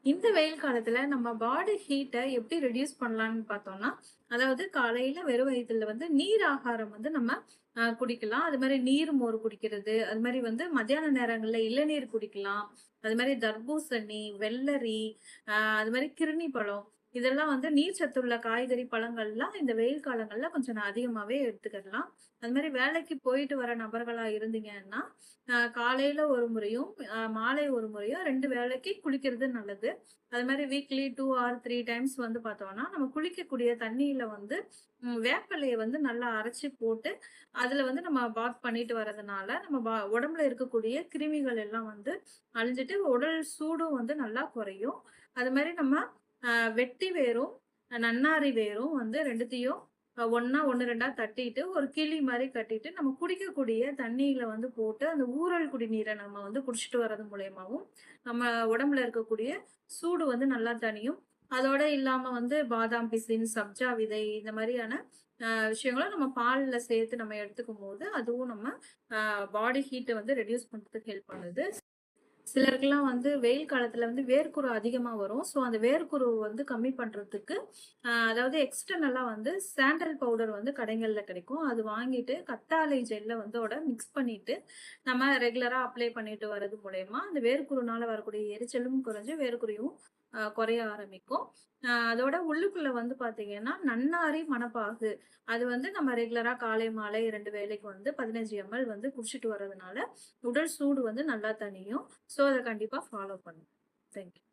இந்த வெயில் காலத்துல நம்ம பாடி ஹீட்டை எப்படி ரெடியூஸ் பண்ணலாம்னு பார்த்தோம்னா, அதாவது காலையில வெறும் வயித்துல வந்து நீர் ஆகாரம் வந்து நம்ம குடிக்கலாம். அது மாரி நீர் மோர் குடிக்கிறது, அது மாரி வந்து மத்தியான நேரங்கள்ல இளநீர் குடிக்கலாம். அது மாரி தர்பூசணி, வெள்ளரி, அது மாரி கிர்னி பழம் இதெல்லாம் வந்து நீர் சத்துள்ள காய்கறி, பழங்கள்லாம் இந்த வெயில் காலங்கள்ல கொஞ்சம் அதிகமாவே எடுத்துக்கிடலாம். அது மாரி வேலைக்கு போயிட்டு வர நபர்களா இருந்தீங்கன்னா, காலையில ஒரு முறையும், மாலை ஒரு முறையும் 2 வேளைக்கு குளிக்கிறது நல்லது. அது மாரி வீக்லி 2 ஆர் 3 டைம்ஸ் வந்து பார்த்தோம்னா, நம்ம குளிக்கக்கூடிய தண்ணீல வந்து வேப்பிலைய வந்து நல்லா அரைச்சு போட்டு, அதுல வந்து நம்ம பாத் பண்ணிட்டு வரதுனால, நம்ம உடம்புல இருக்கக்கூடிய கிருமிகள் எல்லாம் வந்து அழிஞ்சிட்டு, உடல் சூடும் வந்து நல்லா குறையும். அது மாரி நம்ம வெட்டி வேரும், நன்னாரி வேரும் வந்து 2த்தையும் ஒண்ணா 1, 2ஆ தட்டிட்டு, ஒரு கிளி மாரி கட்டிட்டு, நம்ம குடிக்கக்கூடிய தண்ணீல வந்து போட்டு, அந்த ஊறல் குடிநீரை நம்ம வந்து குடிச்சிட்டு வர்றது மூலியமாவும், நம்ம உடம்புல இருக்கக்கூடிய சூடு வந்து நல்லா தணியும். அதோட இல்லாம வந்து பாதாம் பிசின், சப்ஜா விதை இந்த மாரியான விஷயங்கள நம்ம பால்ல சேர்த்து நம்ம எடுத்துக்கும்போது, அதுவும் நம்ம பாடி ஹீட்ட வந்து ரெடியூஸ் பண்றதுக்கு ஹெல்ப் பண்ணுது. சிலருக்குலாம் வந்து வெயில் காலத்துல வந்து வேர்க்குரு அதிகமா வரும். ஸோ அந்த வேர்க்குருவ வந்து கம்மி பண்றதுக்கு, அதாவது எக்ஸ்டர்னலா வந்து சாண்டல் பவுடர் வந்து கடைகள்ல கிடைக்கும். அது வாங்கிட்டு கத்தாழை ஜெல்ல வந்து மிக்ஸ் பண்ணிட்டு, நம்ம ரெகுலரா அப்ளை பண்ணிட்டு வரது மூலியமா, அந்த வேர்க்குருனால வரக்கூடிய எரிச்சலும் குறைஞ்சு, வேர்க்குருவும் குறைய ஆரம்பிக்கும். அதோட உள்ளுக்குள்ள வந்து பார்த்தீங்கன்னா, நன்னாரி மணப்பாகு. அது வந்து நம்ம ரெகுலரா காலை, மாலை 2 வேளைக்கு வந்து 15 எம்எல் வந்து குடிச்சிட்டு வரதுனால, உடல் சூடு வந்து நல்லா தணியும். ஸோ, அத கண்டிப்பா ஃபாலோ பண்ணுங்க. Thank you.